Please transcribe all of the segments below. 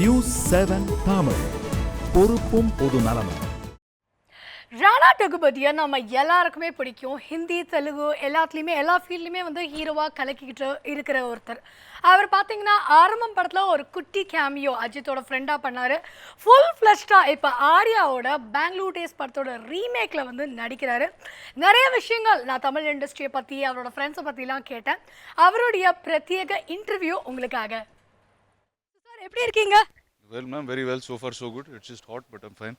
News 7 Tamil, பொறுப்பும் பொது நலமும். ராணா டகுபதியை நம்ம எல்லாருக்குமே பிடிக்கும். ஹிந்தி, தெலுங்கு எல்லாத்துலேயுமே எல்லா ஃபீல்ட்லையுமே வந்து ஹீரோவாக கலக்கிக்கிட்டு இருக்கிற ஒருத்தர். அவர் பார்த்தீங்கன்னா ஆரம்பம் படத்தில் ஒரு குட்டி கேமியோ அஜித்தோட ஃப்ரெண்டாக பண்ணார். ஃபுல் ஃப்ளஷ்டாக இப்போ ஆர்யாவோட பெங்களூர் டேஸ் படத்தோட ரீமேக்கில் வந்து நடிக்கிறாரு. நிறைய விஷயங்கள் நான் தமிழ் இண்டஸ்ட்ரியை பற்றி அவரோட ஃப்ரெண்ட்ஸை பற்றிலாம் கேட்டேன். அவருடைய பிரத்யேக இன்டர்வியூ உங்களுக்காக. சார் எப்படி இருக்கீங்க? Well, ma'am, very well. So far, so good. It's just hot, but I'm fine.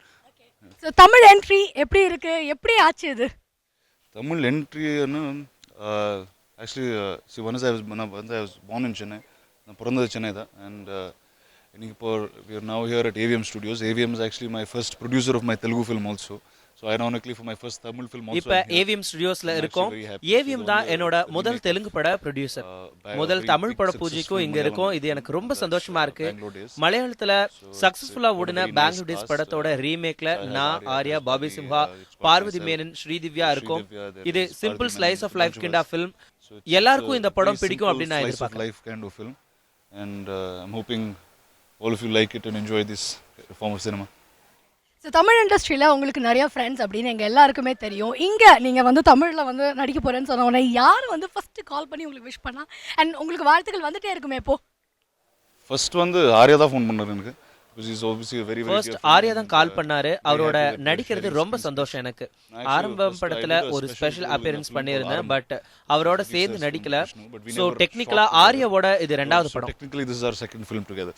So Tamil entry எப்படி இருக்கு? எப்படி ஆச்சு இது? Tamil entry, actually, see, once I was born in Chennai. நான் பிறந்தது சென்னை தான். And இன்னைக்கு இப்போ we are now here at AVM Studios. AVM is actually my first producer of my Telugu film also. So ironically for my first Tamil film also. இப்ப AVM ஸ்டுடியோஸ்ல இருக்கோம். AVM தான் என்னோட முதல் தெலுங்கு பட ப்ரொடியூசர். முதல் தமிழ் பட பூஜைக்கும் இங்க இருக்கோம். இது எனக்கு ரொம்ப சந்தோஷமா இருக்கு. மலையாளத்துல சக்சஸ்ஃபுல்லா ஓடின பெங்களூர் டேஸ் படத்தோட ரீமேக்ல நான், ஆர்யா, பாபி சிம்ஹா, பார்வதி மேனன், ஸ்ரீதிவ்யா இருக்கும். இது simple slice of life kind of film. எல்லாருக்கும் இந்த படம் பிடிக்கும் அப்படின்னு நான் எதிர்பார்க்கிறேன். And I'm hoping all of you like it and enjoy this form of cinema. So Tamil இண்டஸ்ட்ரியில் உங்களுக்கு நிறைய ஃப்ரெண்ட்ஸ் அப்படின்னு எங்கள் எல்லாருக்குமே தெரியும். இங்கே நீங்கள் வந்து தமிழில் வந்து நடிக்க போகிறேன்னு சொன்ன உடனே யார் வந்து ஃபஸ்ட்டு கால் பண்ணி உங்களுக்கு விஷ் பண்ணா அண்ட் உங்களுக்கு வாழ்த்துக்கள் வந்துட்டே இருக்குமே இப்போ? ஃபர்ஸ்ட் வந்து ஆர்யா தான் ஃபோன் பண்ணாரு எனக்கு. ஃபர்ஸ்ட் ஆர்யா தான் கால் பண்ணாரு. அவரோட நடிக்கிறது ரொம்ப சந்தோஷம் எனக்கு. ஆரம்பம் படத்துல ஒரு ஸ்பெஷல் அப்பியரன்ஸ் பண்ணியிருந்தேன், பட் அவரோட சேர்ந்து நடிக்கல. ஸோ டெக்னிக்கலா ஆர்யாவோட இது ரெண்டாவது படம். Technically this is our second film together.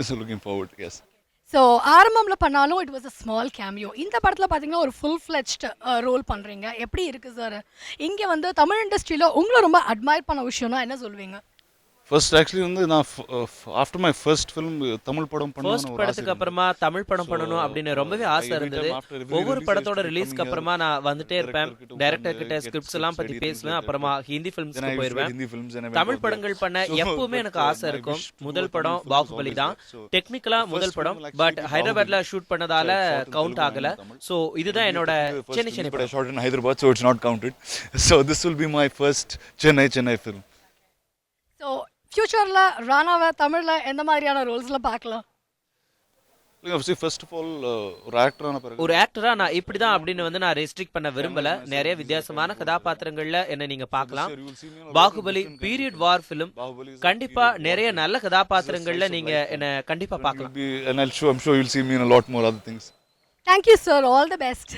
So looking forward, yes. So ஆரம்பமில் பண்ணாலும் it was a small cameo. இந்த படத்தில் பார்த்தீங்கன்னா ஒரு ஃபுல் ஃப்ளெஜ்ட் ரோல் பண்ணுறீங்க. எப்படி இருக்குது சார்? இங்கே வந்து தமிழ் இண்டஸ்ட்ரியில் உங்களை ரொம்ப அட்மையர் பண்ண விஷயம்னா என்ன சொல்லுவீங்க? ஃபர்ஸ்ட் ஆக்சுவலி வந்து நான் after my first film Tamil படம் ஃபர்ஸ்ட் படத்துக்கு அப்புறமா தமிழ் படம் பண்ணணும் அப்படின்னு ரொம்பவே ஆசை இருந்தது. ஒவ்வொரு படத்தோட ரிலீஸ்க்கு அப்புறமா நான் வந்துட்டே இருப்பேன். டைரக்டர் கிட்ட ஸ்கிரிப்ட்ஸ் எல்லாம் பத்தி பேசுவேன். அப்புறமா ஹிந்தி ஃபிலிம்ஸ்க்கு போயிருவேன். தமிழ் படங்கள் பண்ண எப்பவுமே எனக்கு ஆசை இருக்கும். முதல் படம் பாகுபலி தான் டெக்னிக்கலா முதல் படம், பட் ஹைதராபாத்ல ஷூட் பண்ணதால கவுண்ட் ஆகல. சோ இதுதான் என்னோட சென்னை படம். Shot in Hyderabad, so it's not counted. So this will be my first Chennai film. So ஃபியூச்சரில் ராணாவை தமிழில் எந்த மாதிரியான ரோல்ஸில் பார்க்கலாம்? ஃபர்ஸ்ட் ஆஃப் ஆல் ஒரு ஆக்டரா நான் இப்படிதான் அப்படின்னு வந்து நான் ரெஸ்ட்ரிக்ட் பண்ண விரும்பல. நிறைய வித்தியாசமான கதாபாத்திரங்கள்ல என்ன நீங்க பார்க்கலாம். பாகுபலி பீரியட் வார் ஃபிலிம், கண்டிப்பா நிறைய நல்ல கதாபாத்திரங்கள்ல நீங்க என்ன கண்டிப்பா பார்க்கலாம். And I'm sure you'll see me in a lot more other things. Thank you sir, all the best.